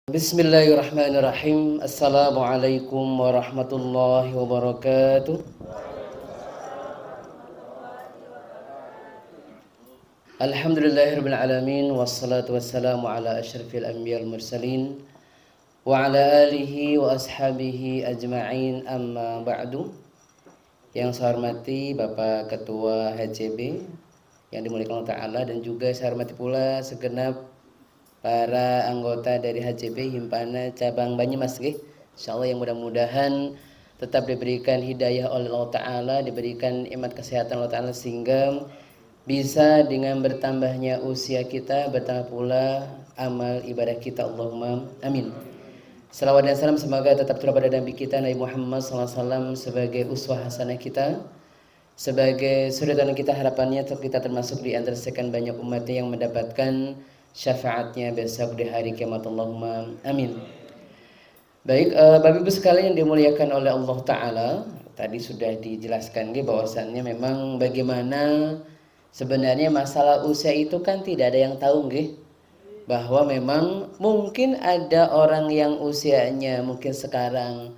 Bismillahirrahmanirrahim. Assalamualaikum warahmatullahi wabarakatuh. Alhamdulillahirabbil alamin wassalatu wassalamu ala asyrafil anbiya'il mursalin wa ala alihi wa ashabihi ajma'in, amma ba'du. Yang saya hormati Bapak Ketua HCB yang dimuliakan Allah Ta'ala, dan juga saya hormati pula segenap para anggota dari HCB Himpana Cabang Banyumas, insyaallah yang mudah-mudahan tetap diberikan hidayah oleh Allah Ta'ala, diberikan nikmat kesehatan Allah Ta'ala, sehingga bisa dengan bertambahnya usia kita bertambah pula amal ibadah kita. Allahumma amin. Salawat dan salam semoga tetap tercurah pada Nabi kita Nabi Muhammad SAW sebagai uswah hasanah kita, sebagai suri teladan kita. Harapannya kita termasuk di antara sekian banyak umatnya yang mendapatkan syafaatnya besok di hari kiamat. Allahumma amin. Baik, Bapak Ibu sekalian yang dimuliakan oleh Allah Ta'ala, tadi sudah dijelaskan bahwasannya memang bagaimana sebenarnya masalah usia itu kan tidak ada yang tahu, bahwa memang mungkin ada orang yang usianya mungkin sekarang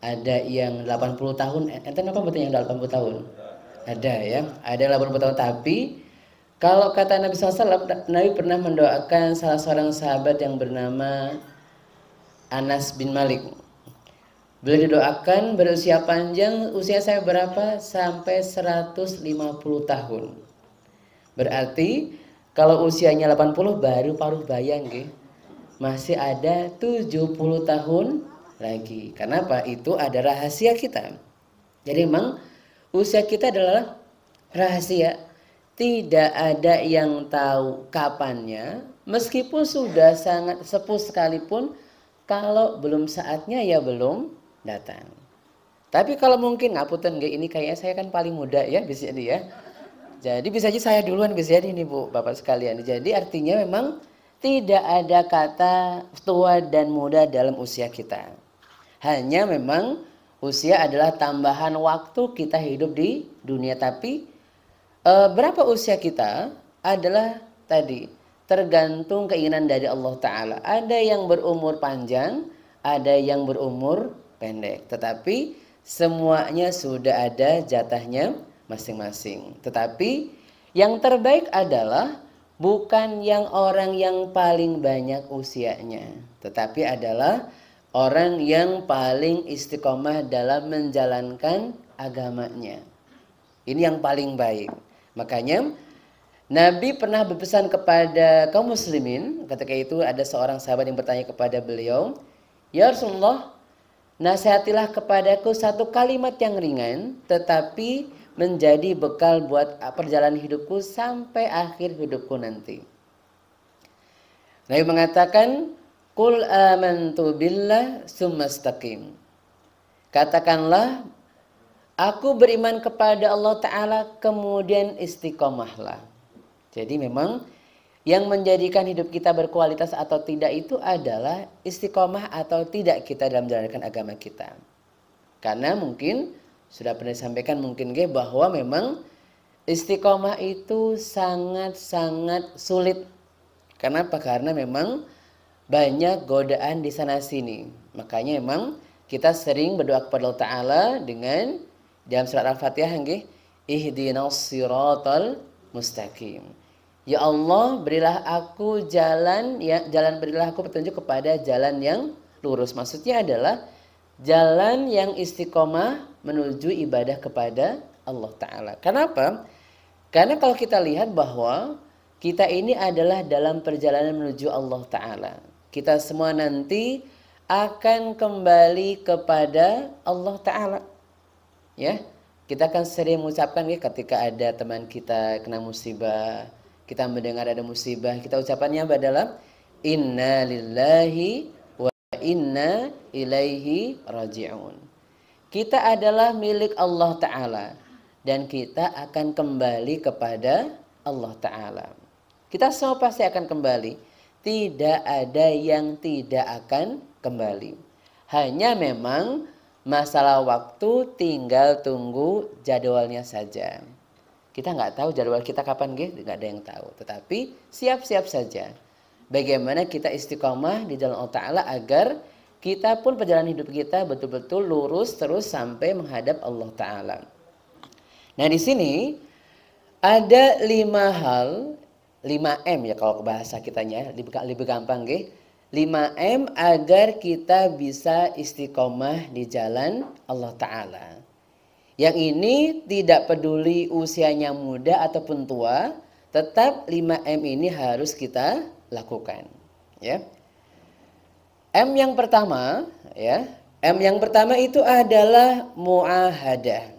ada yang 80 tahun. Enten apa betul yang 80 tahun? Ada ya, ada 80 tahun. Tapi kalau kata Nabi SAW, Nabi pernah mendoakan salah seorang sahabat yang bernama Anas bin Malik. Beliau didoakan berusia panjang. Usia saya berapa? Sampai 150 tahun. Berarti kalau usianya 80 baru paruh bayang, masih ada 70 tahun lagi. Kenapa? Itu ada rahasia kita. Jadi memang usia kita adalah rahasia. Tidak ada yang tahu kapannya, meskipun sudah sangat sepuh sekalipun, kalau belum saatnya ya belum datang. Tapi kalau mungkin ngapunten, ini kayaknya saya kan paling muda ya, bisa jadi ya. Jadi bisa aja saya duluan, bisa jadi nih Bu, Bapak sekalian. Jadi artinya memang tidak ada kata tua dan muda dalam usia kita. Hanya memang usia adalah tambahan waktu kita hidup di dunia. Tapi berapa usia kita adalah tadi tergantung keinginan dari Allah Ta'ala. Ada yang berumur panjang, ada yang berumur pendek. Tetapi semuanya sudah ada jatahnya masing-masing. Tetapi yang terbaik adalah bukan yang orang yang paling banyak usianya, tetapi adalah orang yang paling istiqomah dalam menjalankan agamanya. Ini yang paling baik. Makanya Nabi pernah berpesan kepada kaum muslimin. Ketika itu ada seorang sahabat yang bertanya kepada beliau, "Ya Rasulullah, nasihatilah kepadaku satu kalimat yang ringan tetapi menjadi bekal buat perjalanan hidupku sampai akhir hidupku nanti." Nabi mengatakan, "Qul amantu billah tsumastaqim." Katakanlah, aku beriman kepada Allah Ta'ala, kemudian istiqomahlah. Jadi memang yang menjadikan hidup kita berkualitas atau tidak itu adalah istiqomah atau tidak kita dalam menjalankan agama kita. Karena mungkin sudah pernah disampaikan mungkin bahwa memang istiqomah itu sangat-sangat sulit. Kenapa? Karena memang banyak godaan di sana sini. Makanya memang kita sering berdoa kepada Allah Ta'ala dengan dalam surat Al-Fatihah, ihdinas siratal mustaqim. Ya Allah, berilah aku jalan, berilah aku petunjuk kepada jalan yang lurus. Maksudnya adalah jalan yang istiqomah menuju ibadah kepada Allah Ta'ala. Kenapa? Karena kalau kita lihat bahwa kita ini adalah dalam perjalanan menuju Allah Ta'ala. Kita semua nanti akan kembali kepada Allah Ta'ala. Ya, kita akan sering mengucapkan ketika ada teman kita kena musibah, kita mendengar ada musibah, kita ucapannya adalah inna lillahi wa inna ilaihi raji'un. Kita adalah milik Allah Ta'ala dan kita akan kembali kepada Allah Ta'ala. Kita semua pasti akan kembali. Tidak ada yang tidak akan kembali. Hanya memang masalah waktu, tinggal tunggu jadwalnya saja. Kita nggak tahu jadwal kita kapan, nggak ada yang tahu. Tetapi siap-siap saja. bagaimana kita istiqomah di jalan Allah Ta'ala agar kita pun perjalanan hidup kita betul-betul lurus terus sampai menghadap Allah Ta'ala. Nah di sini ada 5 hal, 5M ya kalau bahasa kitanya, lebih gampang ya. 5M agar kita bisa istiqomah di jalan Allah Ta'ala. Yang ini tidak peduli usianya muda ataupun tua, tetap 5M ini harus kita lakukan. Ya. M yang pertama, ya. M yang pertama itu adalah muahadah.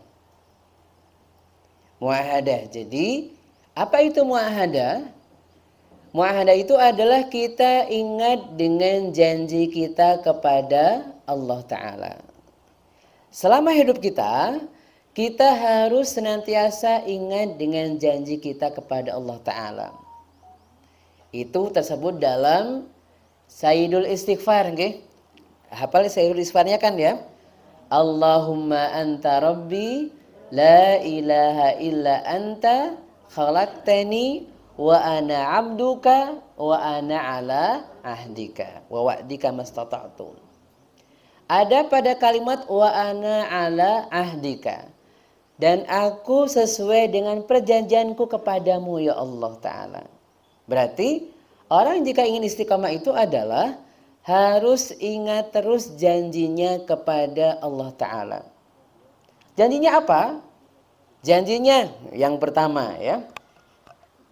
Muahadah. Jadi, apa itu muahadah? Muahadah itu adalah kita ingat dengan janji kita kepada Allah Ta'ala. Selama hidup kita harus senantiasa ingat dengan janji kita kepada Allah Ta'ala. Itu tersebut dalam Sayyidul Istighfar, okay? Hafal Sayyidul Istighfarnya kan ya? Allahumma anta rabbi la ilaha illa anta khalaqtani wa ana abduka wa ana ala ahdika wa wa'dika mastata'tu. Ada pada kalimat wa ana ala ahdika, dan aku sesuai dengan perjanjianku kepadamu ya Allah Ta'ala. Berarti orang jika ingin istiqamah itu adalah harus ingat terus janjinya kepada Allah Ta'ala. Janjinya apa? Janjinya yang pertama ya.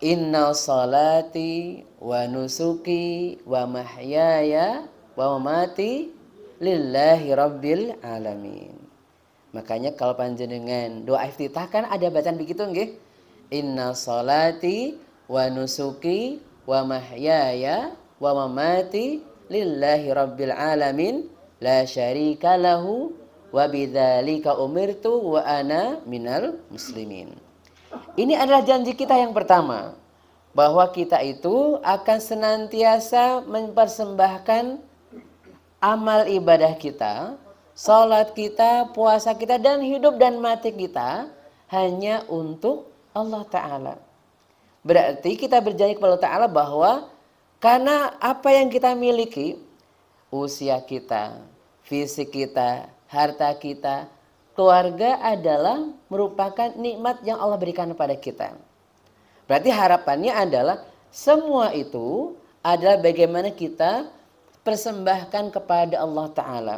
Inna salati wa nusuki wa mahyaya wa mamati lillahi rabbil alamin. Makanya kalau panjenengan doa iftitah kan ada bacaan begitu nggih? Inna salati wa nusuki wa mahyaya wa mamati lillahi rabbil alamin la syarika lahu wa bidzalika umirtu wa ana minal muslimin. Ini adalah janji kita yang pertama, bahwa kita itu akan senantiasa mempersembahkan amal ibadah kita, salat kita, puasa kita, dan hidup dan mati kita hanya untuk Allah Ta'ala. Berarti kita berjanji kepada Allah Ta'ala bahwa karena apa yang kita miliki, usia kita, fisik kita, harta kita, keluarga adalah merupakan nikmat yang Allah berikan kepada kita. Berarti harapannya adalah semua itu adalah bagaimana kita persembahkan kepada Allah Ta'ala.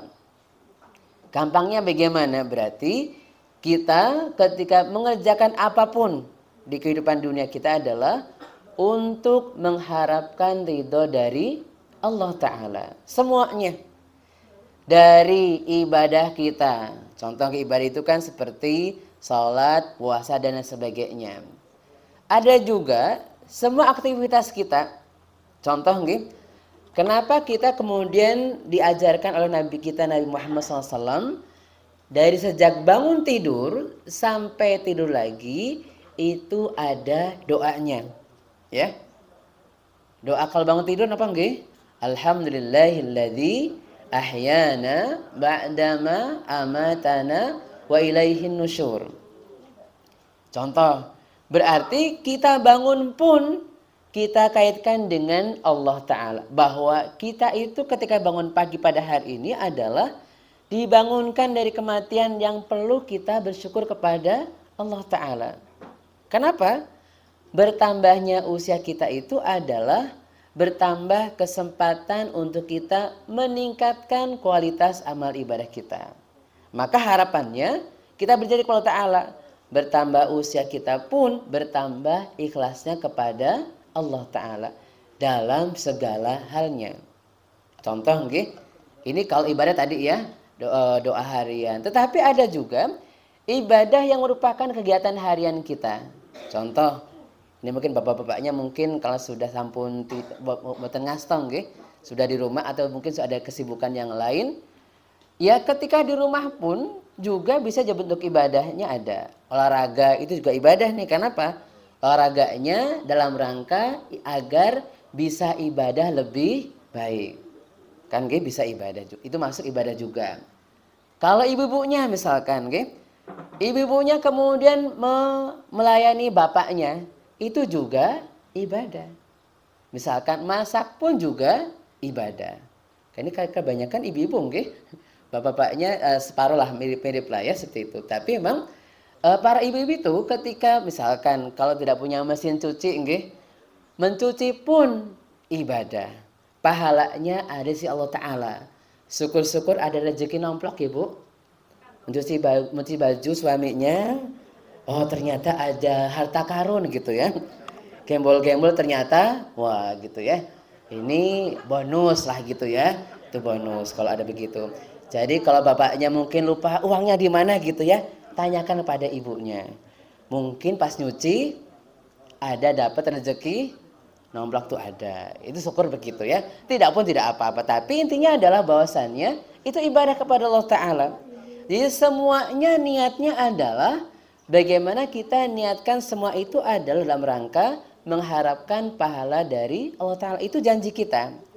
Gampangnya bagaimana? Berarti kita ketika mengerjakan apapun di kehidupan dunia kita adalah untuk mengharapkan ridho dari Allah Ta'ala. Semuanya. Dari ibadah kita. Contoh ibadah itu kan seperti salat, puasa, dan sebagainya. Ada juga semua aktivitas kita. Contoh nih, kenapa kita kemudian diajarkan oleh Nabi kita Nabi Muhammad SAW dari sejak bangun tidur sampai tidur lagi itu ada doanya, ya. Doa kalau bangun tidur apa nggih? Alhamdulillahilladzi ahyana ba'dama amatana wa ilaihin nusyur. Contoh, berarti kita bangun pun kita kaitkan dengan Allah Ta'ala. Bahwa kita itu ketika bangun pagi pada hari ini adalah dibangunkan dari kematian yang perlu kita bersyukur kepada Allah Ta'ala. Kenapa? Bertambahnya usia kita itu adalah bertambah kesempatan untuk kita meningkatkan kualitas amal ibadah kita. Maka harapannya kita berjanji kepada Allah Ta'ala, bertambah usia kita pun bertambah ikhlasnya kepada Allah Ta'ala dalam segala halnya. Contoh ini kalau ibadah tadi ya, doa harian. Tetapi ada juga ibadah yang merupakan kegiatan harian kita. Contoh, ini mungkin bapak-bapaknya mungkin kalau sudah sampun boten ngastong sudah di rumah atau mungkin sudah ada kesibukan yang lain. Ya ketika di rumah pun juga bisa jadi bentuk ibadahnya ada. Olahraga itu juga ibadah nih. Kenapa? Olahraganya dalam rangka agar bisa ibadah lebih baik. Kan bisa ibadah. Itu masuk ibadah juga. Kalau ibu-ibunya misalkan ibu-ibunya kemudian melayani bapaknya, itu juga ibadah. Misalkan masak pun juga ibadah. Ini kebanyakan ibu-ibu nggih. Bapak-bapaknya separuh lah mirip-mirip lah ya seperti itu. Tapi memang para ibu-ibu itu ketika misalkan kalau tidak punya mesin cuci nggih, mencuci pun ibadah. Pahalanya ada si Allah Ta'ala. Syukur-syukur ada rezeki nomplok ya Bu. Mencuci baju suaminya. Oh ternyata ada harta karun gitu ya. Gembol-gembol ternyata wah gitu ya. Ini bonus lah gitu ya. Itu bonus kalau ada begitu. Jadi kalau bapaknya mungkin lupa uangnya di mana gitu ya, tanyakan pada ibunya. Mungkin pas nyuci ada dapat rezeki nomplok tuh ada. Itu syukur begitu ya. Tidak pun tidak apa-apa, tapi intinya adalah bahwasannya itu ibadah kepada Allah Ta'ala. Jadi semuanya niatnya adalah bagaimana kita niatkan semua itu adalah dalam rangka mengharapkan pahala dari Allah Ta'ala. Itu janji kita.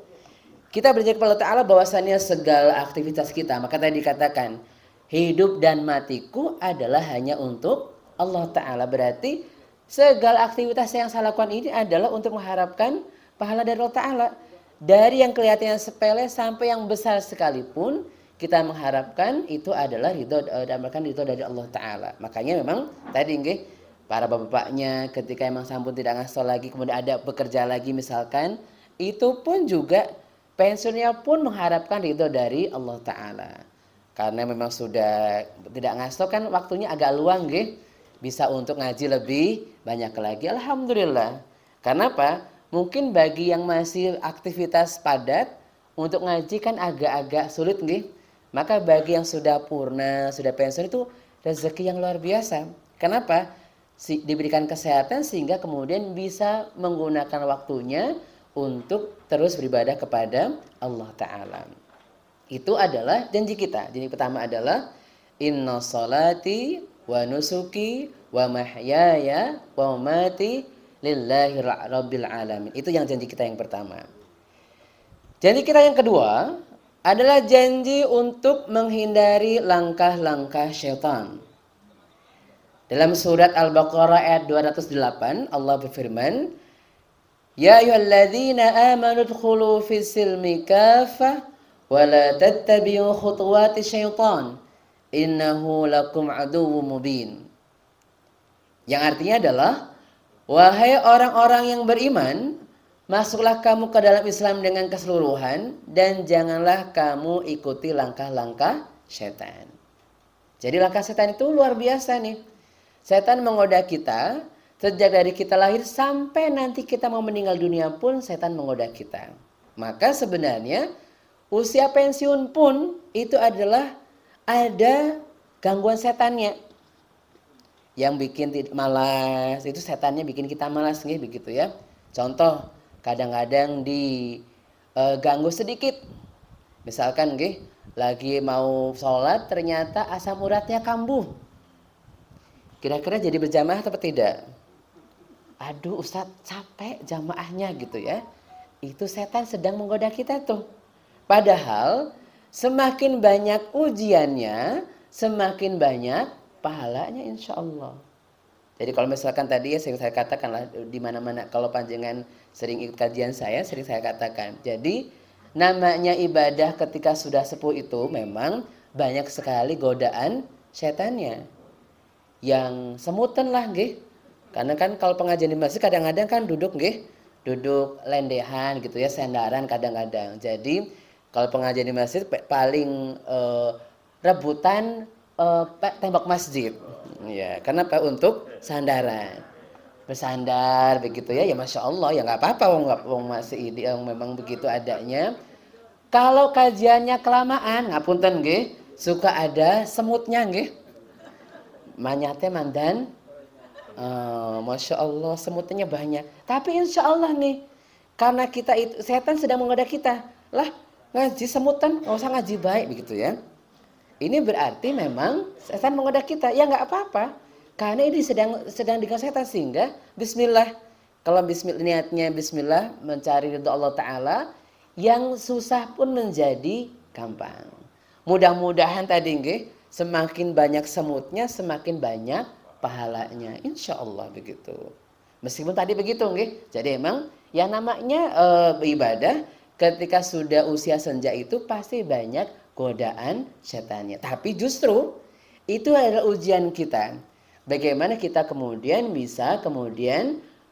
Kita berjanji kepada Allah Ta'ala bahwasannya segala aktivitas kita. Maka tadi dikatakan hidup dan matiku adalah hanya untuk Allah Ta'ala. Berarti segala aktivitas yang saya lakukan ini adalah untuk mengharapkan pahala dari Allah Ta'ala. Dari yang kelihatannya sepele sampai yang besar sekalipun, kita mengharapkan itu adalah ridho dari Allah Ta'ala. Makanya memang tadi nggih, para bapak-bapaknya ketika emang sampun tidak ngasih lagi, kemudian ada bekerja lagi misalkan, itu pun juga pensiunnya pun mengharapkan ridho dari Allah Ta'ala. Karena memang sudah tidak ngaso kan waktunya agak luang nggih. Bisa untuk ngaji lebih banyak lagi. Alhamdulillah. Karena apa? Mungkin bagi yang masih aktivitas padat untuk ngaji kan agak-agak sulit nggih. Maka bagi yang sudah purna, sudah pensiun itu rezeki yang luar biasa. Kenapa? Diberikan kesehatan sehingga kemudian bisa menggunakan waktunya untuk terus beribadah kepada Allah Ta'ala. Itu adalah janji kita. Janji pertama adalah inna salati wa nusuki wa mahyaya wa mati lillahi rabbil alamin. Itu yang janji kita yang pertama. Janji kita yang kedua adalah janji untuk menghindari langkah-langkah syaitan. Dalam surat Al-Baqarah ayat 208 Allah berfirman, Ya ayyuhalladzina amanu dkhulu fis silmi kaffah wa la tattabi'u khutuwati syaitan innahu lakum aduwwum mubin. Yang artinya adalah wahai orang-orang yang beriman, masuklah kamu ke dalam Islam dengan keseluruhan dan janganlah kamu ikuti langkah-langkah setan. Jadi langkah setan itu luar biasa nih. Setan menggoda kita sejak dari kita lahir sampai nanti kita mau meninggal dunia pun setan menggoda kita. Maka sebenarnya usia pensiun pun itu adalah ada gangguan setannya. Yang bikin malas, itu setannya bikin kita malas nih begitu ya. Contoh, kadang-kadang diganggu sedikit. Misalkan nggih, lagi mau sholat ternyata asam uratnya kambuh. Kira-kira jadi berjamaah atau tidak? Aduh Ustadz capek jamaahnya gitu ya. Itu setan sedang menggoda kita tuh. Padahal semakin banyak ujiannya, semakin banyak pahalanya insya Allah. Jadi kalau misalkan tadi ya sering saya katakan lah di mana-mana kalau panjenengan sering ikut kajian saya, sering saya katakan. Jadi namanya ibadah ketika sudah sepuh itu memang banyak sekali godaan setannya. Yang semutan lah nggih. Karena kan kalau pengajian di masjid kadang-kadang kan duduk nggih, duduk lendehan gitu ya, sendaran kadang-kadang. Jadi kalau pengajian di masjid paling rebutan tembok masjid. Ya, karena apa? Untuk sandaran. Bersandar begitu ya, ya Masya Allah, ya nggak apa-apa wong masih ini yang memang begitu adanya. Kalau kajiannya kelamaan, ngapunten nggih, suka ada semutnya nggih. Manyate mandan, Masya Allah semutnya banyak. Tapi Insya Allah nih, karena kita itu setan sedang menggoda kita, lah ngaji semutan, nggak usah ngaji baik begitu ya. Ini berarti memang setan menggoda kita, ya nggak apa-apa, karena ini sedang dengan setan sehingga Bismillah. Kalau niatnya Bismillah mencari ridho Allah Ta'ala, yang susah pun menjadi gampang. Mudah-mudahan tadi nggih, semakin banyak semutnya, semakin banyak pahalanya. Insya Allah begitu. Meskipun tadi begitu nggih. Jadi emang Yang namanya ibadah ketika sudah usia senja itu pasti banyak godaan setannya. Tapi justru itu adalah ujian kita. Bagaimana kita kemudian bisa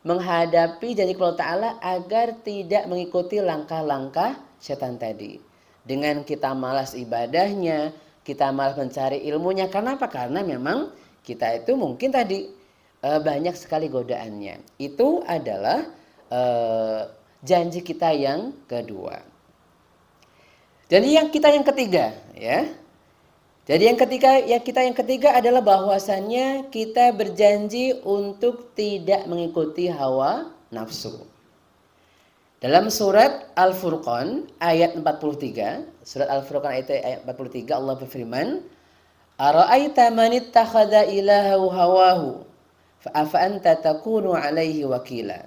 menghadapi janji Allah Ta'ala agar tidak mengikuti langkah-langkah setan tadi. Dengan kita malas ibadahnya, kita malas mencari ilmunya. Karena apa? Karena memang kita itu mungkin tadi banyak sekali godaannya. Itu adalah janji kita yang kedua. Jadi yang ketiga, ya. Jadi yang ketiga adalah bahwasannya kita berjanji untuk tidak mengikuti hawa nafsu. Dalam surat Al-Furqan ayat 43, surat Al-Furqan ayat 43 Allah berfirman, "Ara'aita man ittakhadha ilahahu hawahu fa anta takunu 'alaihi wakila."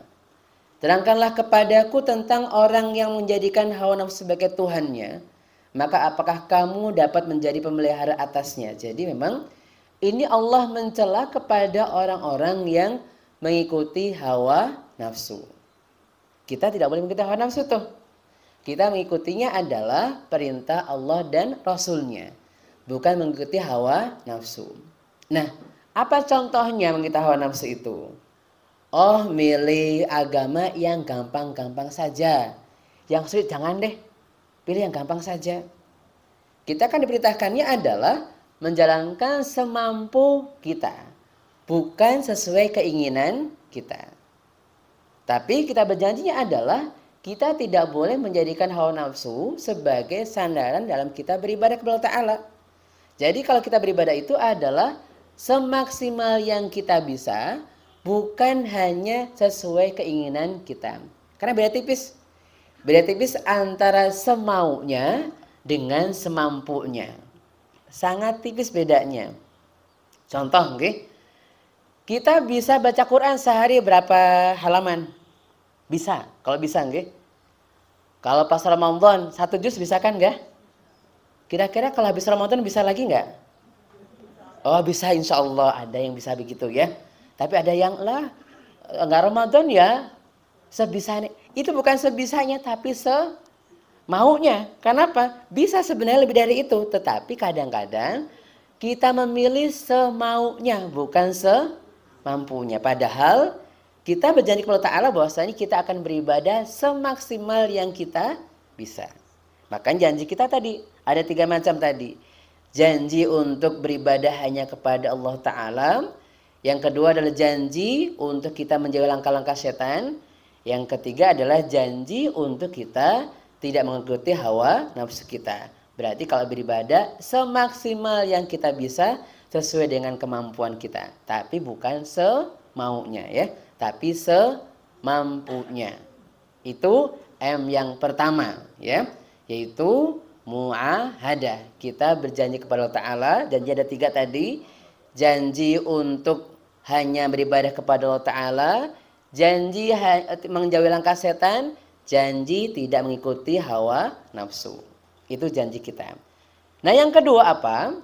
Terangkanlah kepadaku tentang orang yang menjadikan hawa nafsu sebagai tuhannya, maka apakah kamu dapat menjadi pemelihara atasnya? Jadi memang ini Allah mencela kepada orang-orang yang mengikuti hawa nafsu. Kita tidak boleh mengikuti hawa nafsu tuh. Kita mengikutinya adalah perintah Allah dan Rasulnya, bukan mengikuti hawa nafsu. Nah, apa contohnya mengikuti hawa nafsu itu? Oh, milih agama yang gampang-gampang saja. Yang sulit jangan deh. Pilih yang gampang saja. Kita kan diperintahkannya adalah menjalankan semampu kita, bukan sesuai keinginan kita. Tapi kita berjanjinya adalah kita tidak boleh menjadikan hawa nafsu sebagai sandaran dalam kita beribadah kepada Allah Ta'ala. Jadi kalau kita beribadah itu adalah semaksimal yang kita bisa, bukan hanya sesuai keinginan kita. Karena beda tipis. Beda tipis antara semaunya dengan semampunya. Sangat tipis bedanya. Contoh, okay? Kita bisa baca Quran sehari berapa halaman? Bisa, kalau bisa nggih. Kalau pas Ramadan 1 juz bisa kan nggak? Kira-kira kalau habis Ramadan bisa lagi nggak? Oh bisa, insya Allah ada yang bisa begitu ya. Tapi ada yang lah nggak Ramadan ya sebisanya. Itu bukan sebisanya tapi semaunya. Kenapa? Bisa sebenarnya lebih dari itu. Tetapi kadang-kadang kita memilih semaunya bukan semampunya. Padahal kita berjanji kepada Allah Ta'ala bahwasanya kita akan beribadah semaksimal yang kita bisa. Makanya janji kita tadi ada 3 macam tadi. Janji untuk beribadah hanya kepada Allah Ta'ala. Yang kedua adalah janji untuk kita menjauhi langkah-langkah setan. Yang ketiga adalah janji untuk kita tidak mengikuti hawa nafsu kita. Berarti kalau beribadah semaksimal yang kita bisa sesuai dengan kemampuan kita. Tapi bukan semaunya ya. Tapi semampunya. Itu M yang pertama ya, yaitu mu'ahadah. Kita berjanji kepada Allah Ta'ala. Janji ada 3 tadi. Janji untuk hanya beribadah kepada Allah Ta'ala, janji menjauhi langkah setan, janji tidak mengikuti hawa nafsu. Itu janji kita. Nah yang kedua apa?